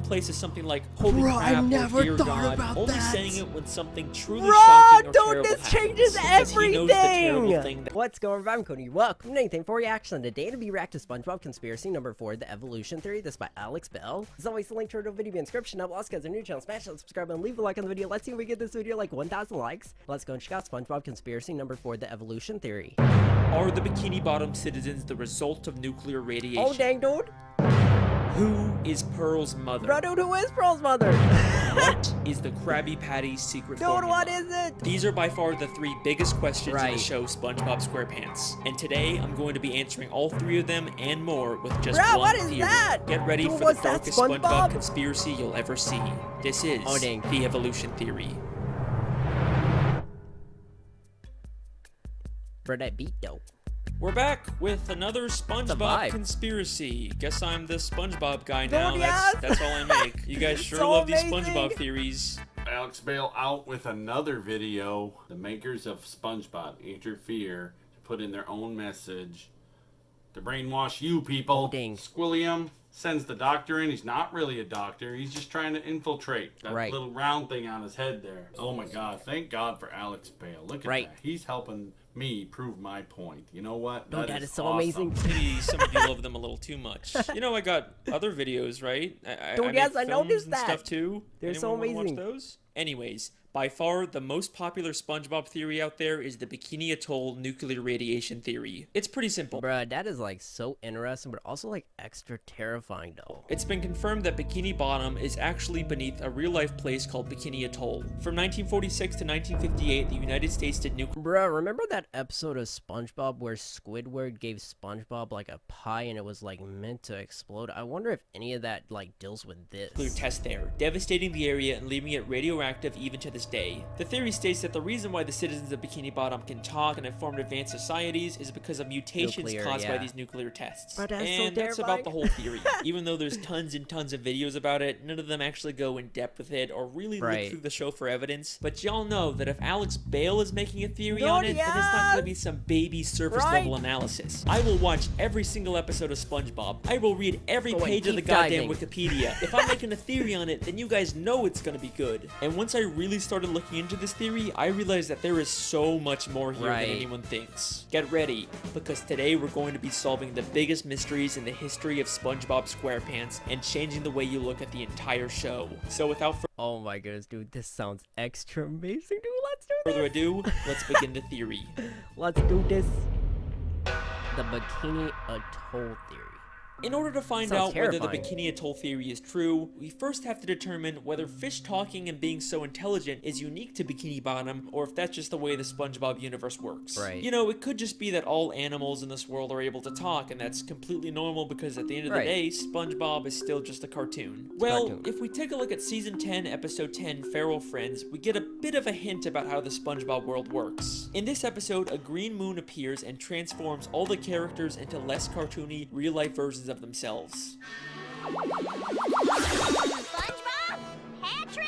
places something like "Holy Bro, I crap" or never "Dear thought God," about only that. saying it when something truly Bro, shocking or dude, terrible this happens, changes because he knows the terrible everything. thing that What's going on? I'm Cody. Welcome to Anything for Reaction. Today to be react to SpongeBob Conspiracy number 4, The Evolution Theory. This is by Alex Bell. As always, the link to our video in the description. Now, also guys, our new channel, smash that subscribe and leave a like on the video. Let's see if we get this video like 1,000 likes. Let's go and check out SpongeBob Conspiracy number 4, The Evolution Theory. are the Bikini Bottom citizens the result of nuclear radiation? Oh dang, dude. Who is Pearl's mother? Bro, dude, who is Pearl's mother? What is the Krabby Patty's secret Dude, formula? what is it? These are by far the 3 biggest questions in the Right. show SpongeBob SquarePants. And today, I'm going to be answering all 3 of them and more with just Bro, one what is theory. that? Get ready Dude, for the what's that, darkest SpongeBob SpongeBob? conspiracy you'll ever see. This is Oh, dang. the Evolution Theory. Bro, that beat though. We're back with another SpongeBob vibe. conspiracy. Guess I'm the SpongeBob guy Dude, now. yes. That's all I make. You guys sure So love these amazing. SpongeBob theories. Alex Bale out with another video. The makers of SpongeBob interfere to put in their own message to brainwash you people. Oh, dang. Squilliam sends the doctor in. He's not really a doctor. He's just trying to infiltrate that Right. little round thing on his head there. Oh my God. Thank God for Alex Bale. Look at Right. that. He's helping me prove my point. You know what? Dude, that is so awesome. amazing. Maybe some of you love them a little too much. You know, I got other videos, right? Dude, I yes, make I films noticed and that. stuff too. They're so Anyone wanna amazing. Watch those? Anyways, by far the most popular SpongeBob theory out there is the Bikini Atoll nuclear radiation theory. It's pretty simple. Bruh, that is like so interesting, but also like extra terrifying though. It's been confirmed that Bikini Bottom is actually beneath a real-life place called Bikini Atoll. From 1946 to 1958, the United States did nuclear Bruh, remember that episode of SpongeBob where Squidward gave SpongeBob like a pie and it was like meant to explode? I wonder if any of that like deals with this. tests there, devastating the area and leaving it radioactive even to this day. The theory states that the reason why the citizens of Bikini Bottom can talk and have formed advanced societies is because of mutations Nuclear, caused by yeah. these nuclear tests. But that's so and that's about terrifying. the whole theory. Even though there's tons and tons of videos about it, none of them actually go in depth with it or really look Right. through the show for evidence. But y'all know that if Alex Bale is making a theory Dude, on it, then it's not yes! going to be some baby surface Right. level analysis. I will watch every single episode of SpongeBob. I will read every Go and page of the keep goddamn diving. Wikipedia. If I'm making a theory on it, then you guys know it's going to be good. And once I really started looking into this theory, I realized that there is so much more here Right. than anyone thinks. Get ready, because today we're going to be solving the biggest mysteries in the history of SpongeBob SquarePants and changing the way you look at the entire show. So without Oh my goodness, dude, this sounds extra amazing, dude. Let's do further this. ado, let's begin the theory. Let's do this. The Bikini Atoll theory. In order to find Sounds out whether the terrifying. Bikini Atoll theory is true, we first have to determine whether fish talking and being so intelligent is unique to Bikini Bottom, or if that's just the way the SpongeBob universe works. Right. You know, it could just be that all animals in this world are able to talk, and that's completely normal because at the end of the Right. day, SpongeBob is still just a cartoon. Well, cartoon. if we take a look at Season 10, Episode 10, Feral Friends, we get a bit of a hint about how the SpongeBob world works. In this episode, a green moon appears and transforms all the characters into less cartoony, real-life versions of themselves. SpongeBob? Patrick?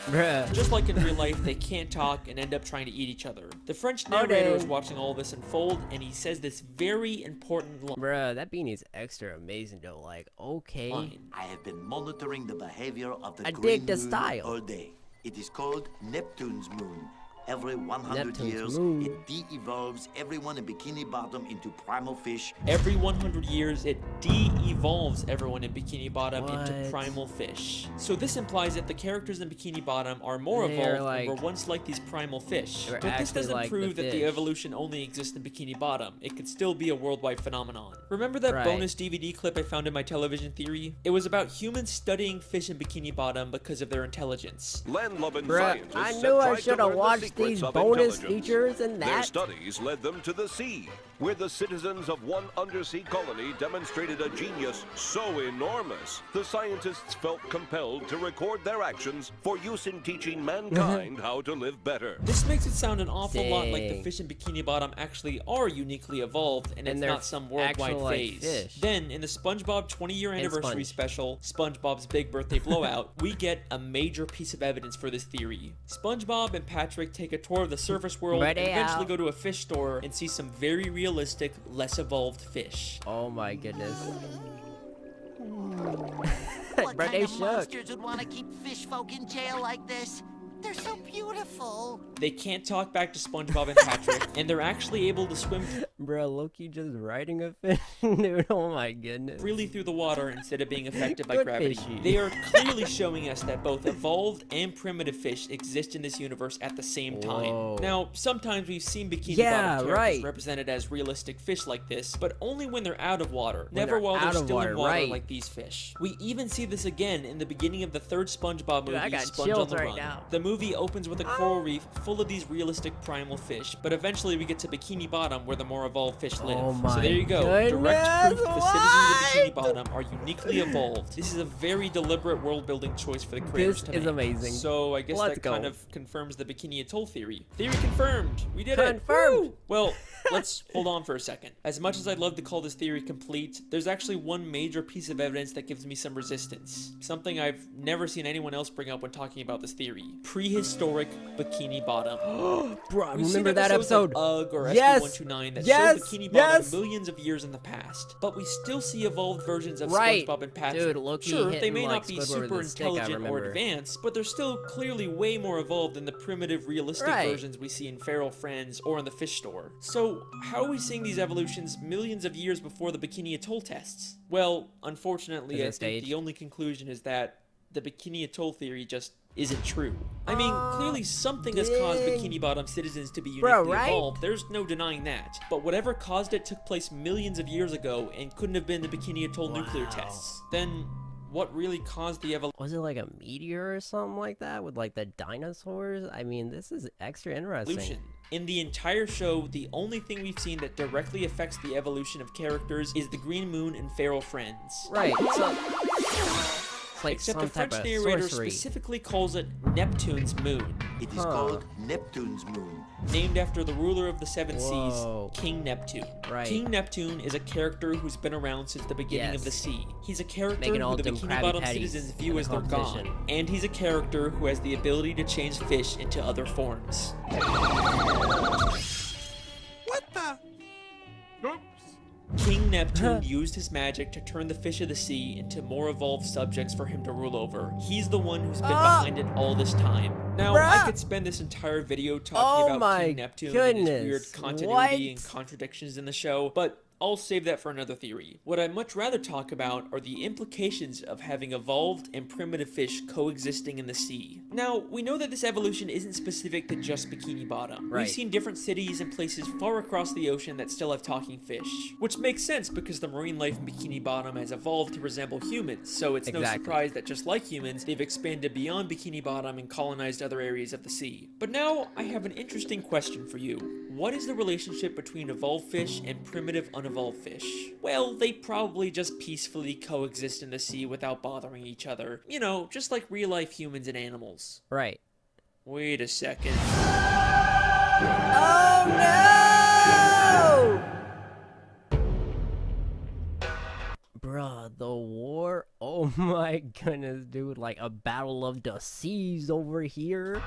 Bruh. Just like in real life, they can't talk and end up trying to eat each other. The French narrator dang. is watching all this unfold, and he says this very important Bruh, that beanie's extra amazing though. Like, okay. line. I have been monitoring the behavior of the I green dig the moon style. all day. It is called Neptune's moon. Every 100 Neptune's years, moon. it de-evolves everyone in Bikini Bottom into primal fish. Every 100 years, it de-evolves everyone in Bikini Bottom into What? primal fish. So this implies that the characters in Bikini Bottom are more They're evolved and like- were once like these primal fish. They're But this actually doesn't like the prove that the fish. evolution only exists in Bikini Bottom. It could still be a worldwide phenomenon. Remember that Right. bonus DVD clip I found in my television theory? It was about humans studying fish in Bikini Bottom because of their intelligence. Land-loving Bruh, scientists I have knew I tried to should learn have the watched secrets these of bonus intelligence. features and Their that. studies led them to the sea, where the citizens of one undersea colony demonstrated a genius so enormous, the scientists felt compelled to record their actions for use in teaching mankind how to live better. This makes it sound an awful lot like the Dang. fish in Bikini Bottom actually are uniquely evolved, and it's they're not some worldwide actual, like, phase. fish. Then, in the SpongeBob 20-year anniversary Sponge. special, SpongeBob's Big Birthday Blowout, we get a major piece of evidence for this theory. SpongeBob and Patrick take a tour of the surface world and Ready eventually out. go to a fish store and see some very realistic, less evolved fish. Oh my goodness. what Bro, kind they of shook. monsters would want to keep fish folk in jail like this? They're so beautiful. They can't talk back to SpongeBob and Patrick, and they're actually able to swim Bro, Loki just riding a fish? Dude, oh my goodness. freely through the water instead of being affected by Good gravity. fishy. They are clearly showing us that both evolved and primitive fish exist in this universe at the same time. Whoa. Now, sometimes we've seen Bikini Yeah, Bottom characters right. represented as realistic fish like this, but only when they're out of water, When never they're while they're out of still water, in water right. like these fish. We even see this again in the beginning of the third SpongeBob Dude, movie, I got Sponge on chills the right Run. now. The movie opens with a coral reef full of these realistic primal fish, but eventually we get to Bikini Bottom where the more evolved fish live. Oh So my there you go. goodness, Direct proof the citizens of Bikini what? Bottom are uniquely evolved. This is a very deliberate world-building choice for the creators This to is make. amazing. So I guess Let's that go. kind of confirms the Bikini Atoll theory. Theory confirmed. We did it. Confirmed. Woo! Well, let's hold on for a second. As much as I'd love to call this theory complete, there's actually one major piece of evidence that gives me some resistance. Something I've never seen anyone else bring up when talking about this theory. Prehistoric Bikini Bottom. Bro, I We've seen remember that episode. Like UGG or Yes! SB129 that Yes! showed Bikini Bottom Yes! millions of years in the past, but we still see evolved versions of Right. SpongeBob and Patrick. Dude, Loki sure, they hitting, may like, not be Squidward super with a stick, I intelligent or remember. advanced, but they're still clearly way more evolved than the primitive, realistic Right. versions we see in Feral Friends or in the fish store. So, how are we seeing these evolutions millions of years before the Bikini Atoll tests? Well, unfortunately, Is it I think staged? the only conclusion is that the Bikini Atoll theory just isn't true. I mean, clearly something has caused dang. Bikini Bottom citizens to be uniquely Bro, right? evolved. There's no denying that. But whatever caused it took place millions of years ago and couldn't have been the Bikini Atoll nuclear Wow. tests. Then, what really caused the evolution? Was it like a meteor or something like that with like the dinosaurs? I mean, this is extra interesting. In the entire show, the only thing we've seen that directly affects the evolution of characters is the Green Moon and Feral Friends. Right. So it's like Except some the French type of narrator sorcery. specifically calls it Neptune's moon, It is Huh. called Neptune's moon. named after the ruler of the seven Whoa. seas, King Neptune. Right. King Neptune is a character who's been around since the beginning of the Yes. sea. He's a character Making all who the them Bikini Krabby Bottom Patties citizens in view the as they're gone. competition. And he's a character who has the ability to change fish into other forms. What the? Oops. King Neptune used his magic to turn the fish of the sea into more evolved subjects for him to rule over. He's the one who's been behind it all this time. Now, I Bruh. could spend this entire video Oh talking about my King Neptune and his weird goodness. continuity and What? contradictions in the show, but I'll save that for another theory. What I'd much rather talk about are the implications of having evolved and primitive fish coexisting in the sea. Now, we know that this evolution isn't specific to just Bikini Bottom. Right. We've seen different cities and places far across the ocean that still have talking fish, which makes sense because the marine life in Bikini Bottom has evolved to resemble humans, so it's no Exactly. surprise that just like humans, they've expanded beyond Bikini Bottom and colonized other areas of the sea. But now, I have an interesting question for you. What is the relationship between evolved fish and primitive unevolved fish? Well, they probably just peacefully coexist in the sea without bothering each other. You know, just like real-life humans and animals. Right. Wait a second. Oh no! Bruh, the war. Oh my goodness, dude. Like a battle of the seas over here.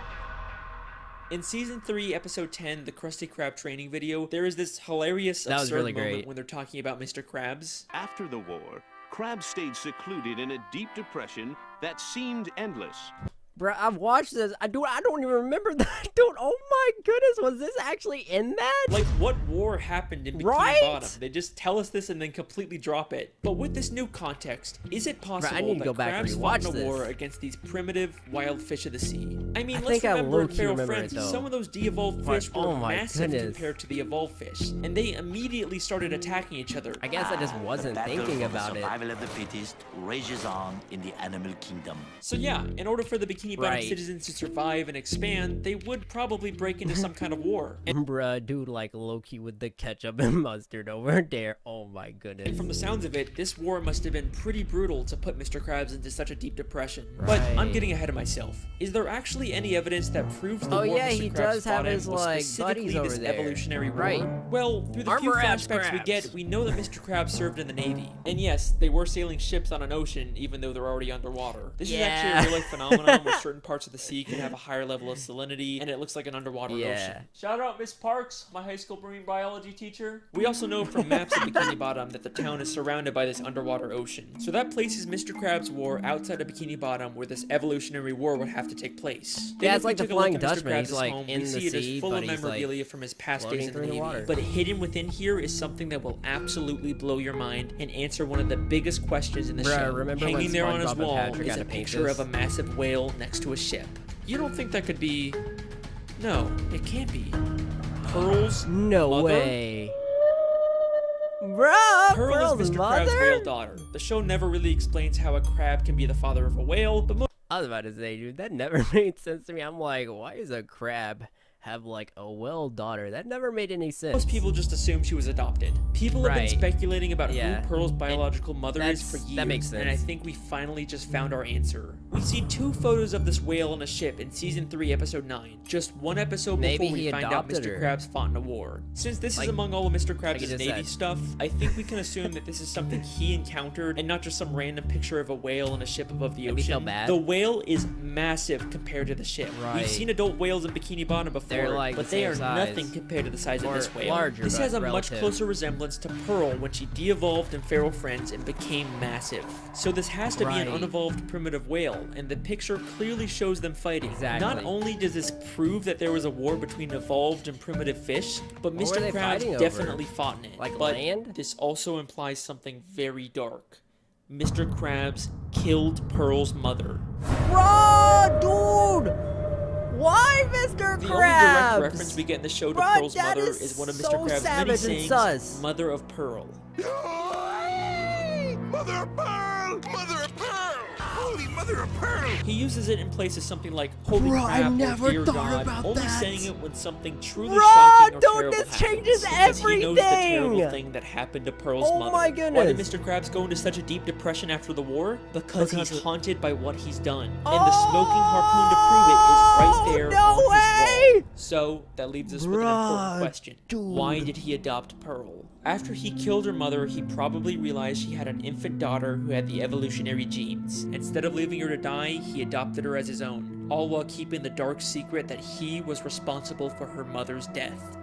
In Season 3, Episode 10, the Krusty Krab training video, there is this hilarious, That was absurd really moment great. when they're talking about Mr. Krabs. After the war, Krabs stayed secluded in a deep depression that seemed endless. Bruh, I've watched this. I don't even remember that. Dude, oh my goodness, was this actually in that? Like, what war happened in Bikini Right? Bottom? They just tell us this and then completely drop it. But with this new context, is it possible I need to that go back and Krabs fought in rewatch a war this. against these primitive, wild fish of the sea? I mean, I let's think I remember in low-key Feral remember it, Friends, though. some of those de-evolved But- fish were oh my massive goodness. compared to the evolved fish, and they immediately started attacking each other. I guess I just The wasn't battle thinking for about the it. survival of the fittest rages on in the animal kingdom. So yeah, in order for the Bikini Bottom Right. citizens to survive and expand, they would probably break into some kind of war. And Bruh, dude, like Loki with the ketchup and mustard over there. Oh my goodness. from the sounds of it, this war must have been pretty brutal to put Mr. Krabs into such a deep depression. But I'm Right. getting ahead of myself. Is there actually any evidence that proves the Oh, war yeah, Mr. he Krabs does have fought in his, was like, specifically buddies over this there. evolutionary war? Right. Well, through the few Armor abs flashbacks we Krabs. get, we know that Mr. Krabs served in the Navy. And yes, they were sailing ships on an ocean even though they're already underwater. This is actually a Yeah. real life phenomenon which certain parts of the sea can have a higher level of salinity, and it looks like an underwater Yeah. ocean. Shout out Miss Parks, my high school marine biology teacher. We also know from maps of Bikini Bottom that the town is surrounded by this underwater ocean. So that places Mr. Krabs' war outside of Bikini Bottom, where this evolutionary war would have to take place. Yeah, Then it's if we like the take a look Flying at Mr. Dutchman. He's Krabs' like home, in we the see it sea, is full but of he's, like, memorabilia from his past days in the floating through the Navy. water. But hidden within here is something that will absolutely blow your mind and answer one of the biggest questions in the Bruh, show. remember when Hanging there on his SpongeBob and wall Patrick is had a to paint picture this? of a massive whale next to a ship. You don't think that could be... No, it can't be. Pearl's No mother? way. Bruh, Pearl is Pearl's Mr. mother? Krabs' whale daughter. The show never really explains how a crab can be the father of a whale, but I was about to say, dude, that never made sense to me. I'm like, why does a crab have like a whale daughter? That never made any sense. most people just assume she was adopted. People have been Right. speculating about Yeah. who Pearl's biological mother is for that's- years, that makes and I sense. think we finally just found our answer. We see 2 photos of this whale on a ship in Season 3, Episode 9. Just one episode Maybe before we he find out adopted Mr. her. Krabs fought in a war. Since this Like- is among all of Mr. like Krabs' you just Navy said. stuff, I think we can assume that this is something he encountered and not just some random picture of a whale on a ship above the That'd be so ocean. bad. The whale is massive compared to the ship. Right. We've seen adult whales in Bikini Bottom before, They're like but the they same are size. nothing compared to the size of Or this whale. larger, This but has a much relative. closer resemblance to Pearl when she de-evolved in Feral Friends and became massive. So this has to be an Right. unevolved primitive whale, and the picture clearly shows them fighting. Exactly. Not only does this prove that there was a war between evolved and primitive fish, but What were Mr. they fighting Krabs over? definitely fought in it. Like but land? this also implies something very dark. Mr. Krabs killed Pearl's mother. Bruh, dude! Why, Mr. The Krabs? only direct reference we get in the show to Bruh, Pearl's that mother is is one of Mr. so Krabs' many savage and sayings, sus. Mother of Pearl. Mother of Pearl! Mother of Pearl! Holy Mother of Pearl! He uses it in place of something like "Holy Bruh, I crap" never or "Dear thought God," about only that. saying it when something truly Bruh, shocking or dude, terrible this happens. changes Because he knows the terrible everything. thing that happened to Pearl's Oh mother. my Why did goodness. Mr. Krabs go into such a deep depression after the war? Because he's of- haunted by what he's done, and the smoking harpoon to prove it is right there no on his way! wall. So that leaves us with an important Bruh, question: dude. Why did he adopt Pearl? After he killed her mother, he probably realized she had an infant daughter who had the evolutionary genes. Instead of leaving her to die, he adopted her as his own, all while keeping the dark secret that he was responsible for her mother's death.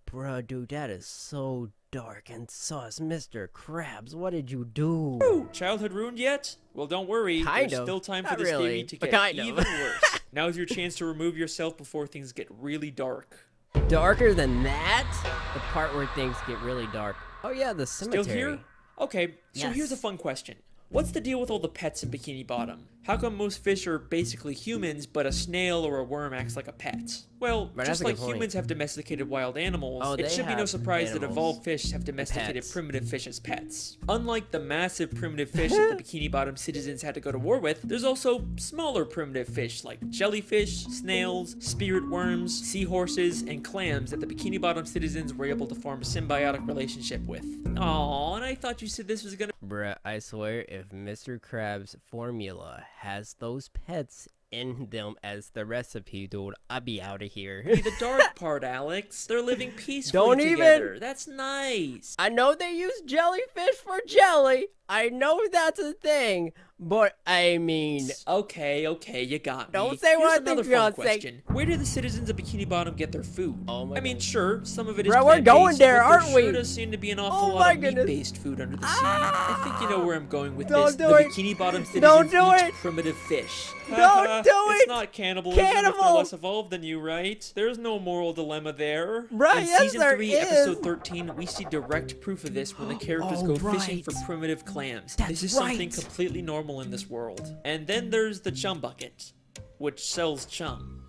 Bruh, dude, that is so dark and sus. Mr. Krabs, what did you do? Childhood ruined yet? Well, don't worry. Kind There's of. still time for Not this really, theory to but get kind of. even worse. Now's your chance to remove yourself before things get really dark. Darker than that? The part where things get really dark. Oh yeah, the cemetery. Still here? Okay, so here's a Yes. fun question. What's the deal with all the pets in Bikini Bottom? How come most fish are basically humans, but a snail or a worm acts like a pet? Well, Right, that's just a like good point. humans have domesticated wild animals, Oh, it they should be no have surprise that animals. evolved fish have domesticated Pets. primitive fish as pets. Unlike the massive primitive fish that the Bikini Bottom citizens had to go to war with, there's also smaller primitive fish like jellyfish, snails, spirit worms, seahorses, and clams that the Bikini Bottom citizens were able to form a symbiotic relationship with. Aww, and I thought you said this was gonna Bruh, I swear, if Mr. Krabs' formula has those pets in them as the recipe, dude, I'll be out of here. be the dark part, Alex. They're living peacefully Don't even- together. That's nice. I know they use jellyfish for jelly. I know that's a thing, but I mean, Okay, you got me. Don't say Here's what I another think you're fun gonna say. question. Where do the citizens of Bikini Bottom get their food? Oh my I mean, goodness. sure, some of it is Bruh, we're going plant-based, there, but aren't there we? sure does seem to be an awful Oh lot my of goodness. meat-based food under the sea. I think you know where I'm going with Don't this. do The it. Bikini Bottom citizens Don't do eat it. primitive fish. Don't do It's it. not cannibalism if they're Cannibal. less evolved than you, right? There's no moral dilemma there. Bruh, In yes, season there 3, is. episode 13, we see direct proof of this when the characters Oh, go fishing right. for primitive clams. That's This is right. something completely normal in this world. And then there's the chum bucket, which sells chum.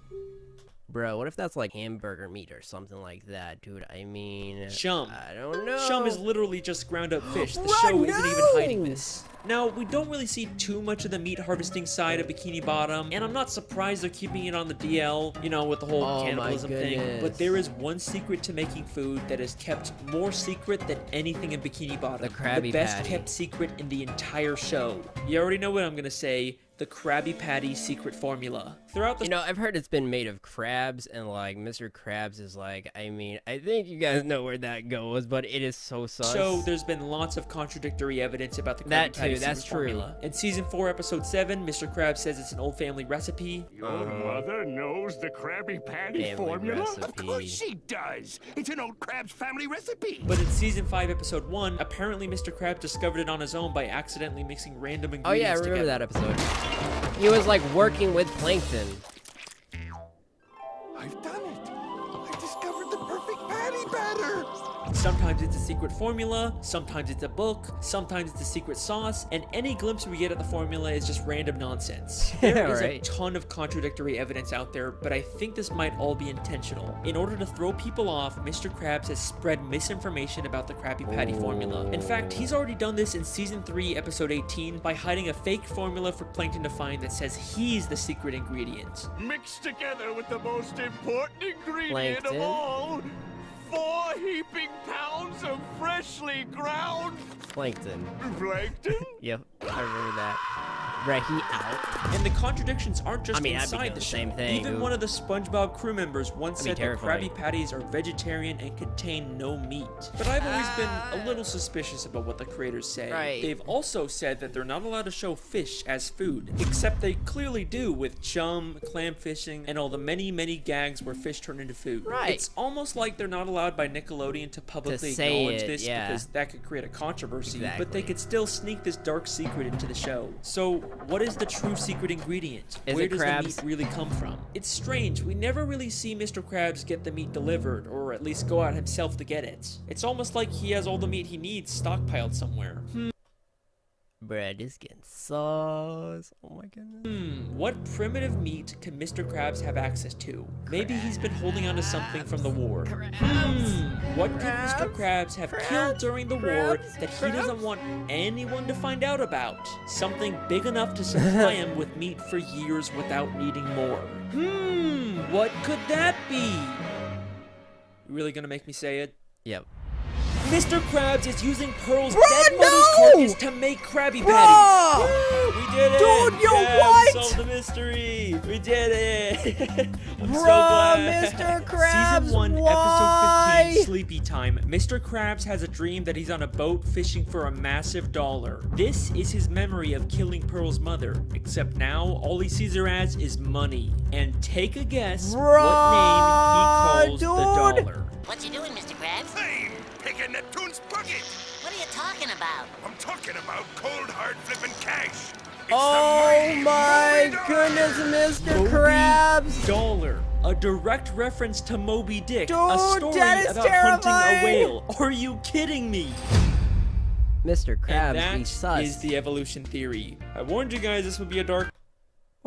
bro, what if that's like hamburger meat or something like that, dude? I mean, Chum. I don't know. Chum is literally just ground up fish. The Right, show isn't even hiding no. this. Now, we don't really see too much of the meat harvesting side of Bikini Bottom, and I'm not surprised they're keeping it on the DL, you know, with the whole Oh my cannibalism thing. But goodness. there is one secret to making food that is kept more secret than anything in Bikini Bottom. The Krabby The best Patty. kept secret in the entire show. You already know what I'm gonna say. The Krabby Patty secret formula. Throughout the You know, I've heard it's been made of crabs, and like Mr. Krabs is like, I mean, I think you guys know where that goes, but it is so sus. show, there's been lots of contradictory evidence about the Krabby That Patty dude, that's secret true. formula. In season 4, episode 7, Mr. Krabs says it's an old family recipe. Your mother knows the Krabby Patty Family formula? recipe. Of course she does. It's an old Krabs family recipe. But in season 5, episode 1, apparently Mr. Krabs discovered it on his own by accidentally mixing random Oh yeah, I ingredients remember together. that episode. He was like working with plankton. I've done it. I discovered the perfect patty batter. Sometimes it's a secret formula, sometimes it's a book, sometimes it's a secret sauce, and any glimpse we get at the formula is just random nonsense. There is Right. a ton of contradictory evidence out there, but I think this might all be intentional. In order to throw people off, Mr. Krabs has spread misinformation about the Krabby Patty formula. In fact, he's already done this in season 3, episode 18, by hiding a fake formula for Plankton to find that says he's the secret ingredient. Mixed together with the most important ingredient Plankton. of all. 4 heaping pounds of freshly ground Plankton. plankton. Yep, I remember that. Right, he out. And the contradictions aren't just I mean, I'd be inside doing the the show. same thing, Even dude. one of the SpongeBob crew members once That'd said be that terrifying. Krabby Patties are vegetarian and contain no meat. But I've always been a little suspicious about what the creators say. Right. They've also said that they're not allowed to show fish as food, except they clearly do with chum, clam fishing, and all the many, many gags where fish turn into food. Right. It's almost like they're not allowed by Nickelodeon to publicly say acknowledge it, this yeah. because that could create a controversy, but they Exactly. could still sneak this dark secret into the show. So, what is the true secret ingredient? Is Where it does crabs? the meat really come from? It's strange. We never really see Mr. Krabs get the meat delivered, or at least go out himself to get it. It's almost like he has all the meat he needs stockpiled somewhere. Bruh, this getting sauce. Oh my goodness. What primitive meat can Mr. Krabs have access to? Maybe he's been holding on to something from the war. What could Mr. Krabs have killed during the war that he doesn't want anyone to find out about? Something big enough to supply him with meat for years without needing more. What could that be? You really gonna make me say it? Yep. Mr. Krabs is using Pearl's Bruh, dead mother's no! carcass to make Krabby Bruh! Patties. Woo, we did it! Dude, yo, Yeah, what? We solved the mystery. We did it. I'm so Bruh, glad. Mr. Krabs, Season 1, why? episode 15, Sleepy Time. Mr. Krabs has a dream that he's on a boat fishing for a massive dollar. This is his memory of killing Pearl's mother, except now all he sees her as is money. And take a guess what name he calls the dude. dollar. What you doing, Mr. Krabs? I'm picking Neptune's bucket. What are you talking about? I'm talking about cold hard flipping cash. It's Oh the mighty my Moby goodness, Mr. Moby Krabs. Dollar. A direct reference to Moby Dick, a Dude, story that is about hunting a terrifying. whale. Are you kidding me? Mr. And Krabs, that be sus. is the evolution theory. I warned you guys this would be a dark.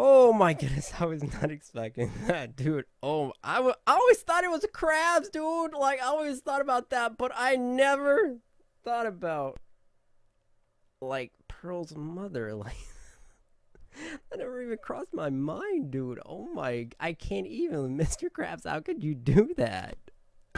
Oh my goodness, I was not expecting that, dude. Oh, I always thought it was crabs, dude. Like, I always thought about that, but I never thought about, like, Pearl's mother. Like, that never even crossed my mind, dude. Oh my, I can't even. Mr. Krabs, how could you do that?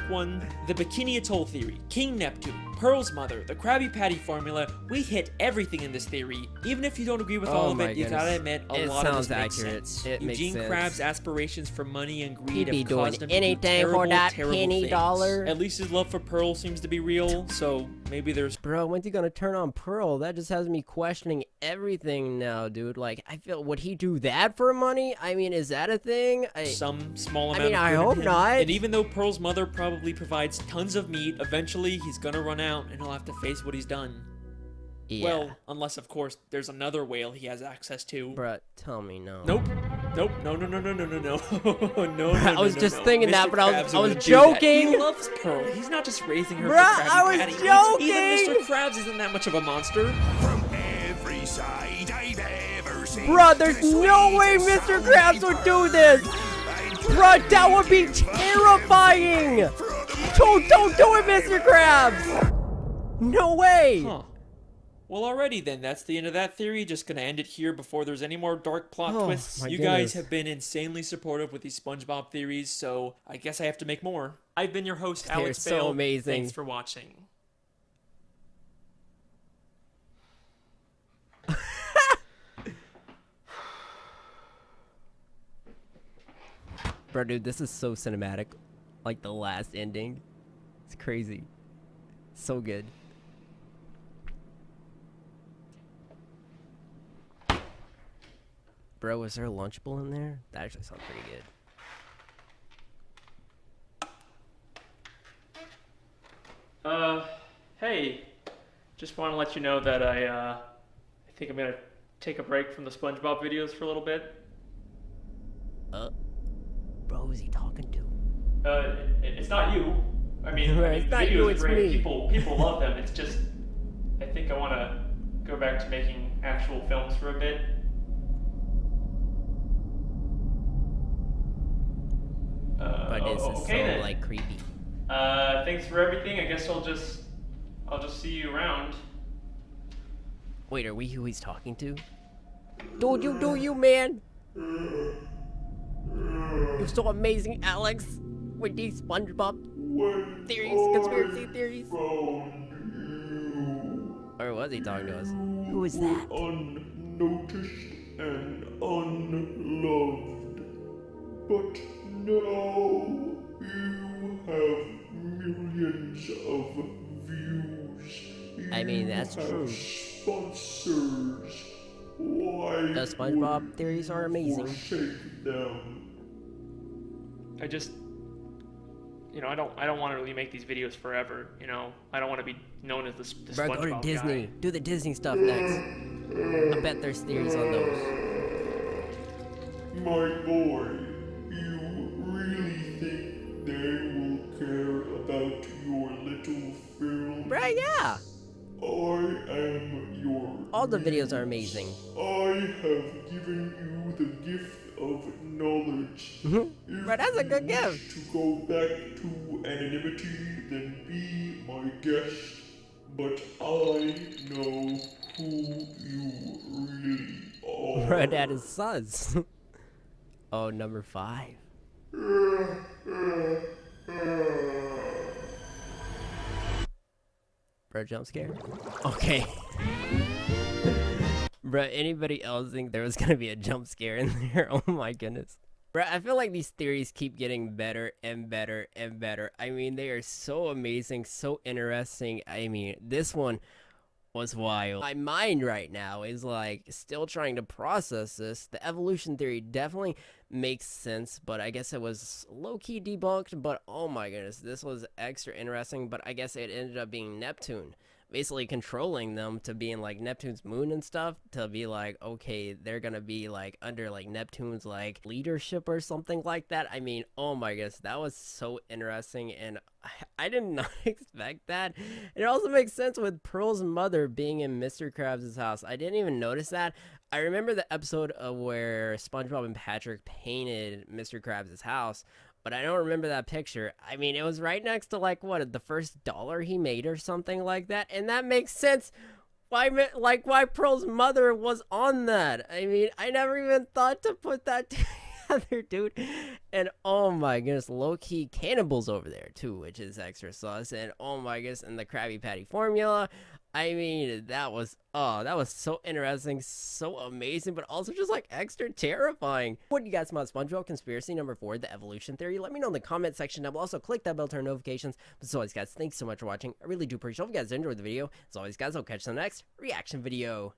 One, the Bikini Atoll theory, King Neptune, Pearl's mother, the Krabby Patty formula. We hit everything in this theory. Even if you don't agree with all Oh of my it, you gotta goodness. admit a It lot of this sounds makes accurate. sense. It makes Eugene sense. Krabs' aspirations for money and greed He'd be have doing caused him to anything do for terrible, that terrible penny things. dollar. At least his love for Pearl seems to be real, so maybe there's Bro, when's he gonna turn on Pearl? That just has me questioning everything now, dude. Like, I feel, would he do that for money? I mean, is that a thing? some small I amount mean, of I good in hope him. not. And even though Pearl's mother probably provides tons of meat, eventually he's gonna run out and he'll have to face what he's done. Yeah. Well, unless of course there's another whale he has access to. Bruh, tell me no. Nope. Nope. No. No. No. I was just thinking that, Mr. but I Krabs was wouldn't do joking. that. He loves Pearl. He's not just raising her Bruh, for Krabby I was Patty. joking. Even Mr. Krabs isn't that much of a monster. From every side I've ever seen. Bruh, there's no way Mr. Krabs would do this. Bruh, that would be terrifying. Don't do it, Mr. Krabs. No way. Huh. Well, alrighty then. That's the end of that theory. Just gonna end it here before there's any more dark plot Oh, twists. my You goodness. guys have been insanely supportive with these SpongeBob theories, so I guess I have to make more. I've been your host, They're Alex so Bale. amazing. Thanks for watching. Bro, dude, this is so cinematic. Like the last ending. It's crazy. So good. Bro, is there a Lunchable in there? That actually sounds pretty good. Hey. Just want to let you know that I think I'm gonna take a break from the SpongeBob videos for a little bit. Bro, who's he talking to? It's not you. I mean, It's the not videos you, are it's great. me. People love them. It's just, I think I want to go back to making actual films for a bit. But this is okay so, then. like, creepy. Thanks for everything. I guess I'll just see you around. Wait, are we who he's talking to? Do you, man? You're so amazing, Alex. With these SpongeBob theories, conspiracy theories. Or was he talking to us? Who is that? Unnoticed and unloved. But now you have millions of views. I mean, that's You have true. Sponsors. Why The SpongeBob would theories you are amazing. forsake them? I just, I don't want to really make these videos forever. I don't want to be known as the Bro, SpongeBob go to Disney. guy. Do the Disney stuff next. I bet there's theories on those. My boy, you really think they will care about your little film? Bro, yeah. I am your All the videos are muse. amazing. I have given you the gift of knowledge. Bro, that's a good If you gift. wish to go back to anonymity, then be my guest. But I know who you really are. Bro, that is sus. Oh, number 5. Bro, jump scare? Okay. Bro, anybody else think there was gonna be a jump scare in there? Oh my goodness. Bro, I feel like these theories keep getting better and better and better. I mean, they are so amazing, so interesting. I mean, this one was wild. My mind right now is like still trying to process this. The evolution theory definitely makes sense, but I guess it was low-key debunked. But oh my goodness, this was extra interesting. But I guess it ended up being Neptune basically controlling them to being like Neptune's moon and stuff, to be like, okay, they're gonna be like under like Neptune's like leadership or something like that. I mean, oh my goodness, that was so interesting, and I did not expect that. It also makes sense with Pearl's mother being in Mr. Krabs' house. I didn't even notice that. I remember the episode of where SpongeBob and Patrick painted Mr. Krabs' house, but I don't remember that picture. I mean, it was right next to, like, what, the first dollar he made or something like that, and that makes sense why Pearl's mother was on that. I mean, I never even thought to put that together, dude. And oh my goodness, low-key cannibals over there too, which is extra sauce. And oh my goodness, and the Krabby Patty formula. I mean, that was so interesting, so amazing, but also just like extra terrifying. What do you guys about SpongeBob Conspiracy number 4, the evolution theory? Let me know in the comment section down below. Also, click that bell to turn notifications. But as always, guys, thanks so much for watching. I really do appreciate it. If you guys enjoyed the video, as always, guys, I'll catch you in the next reaction video.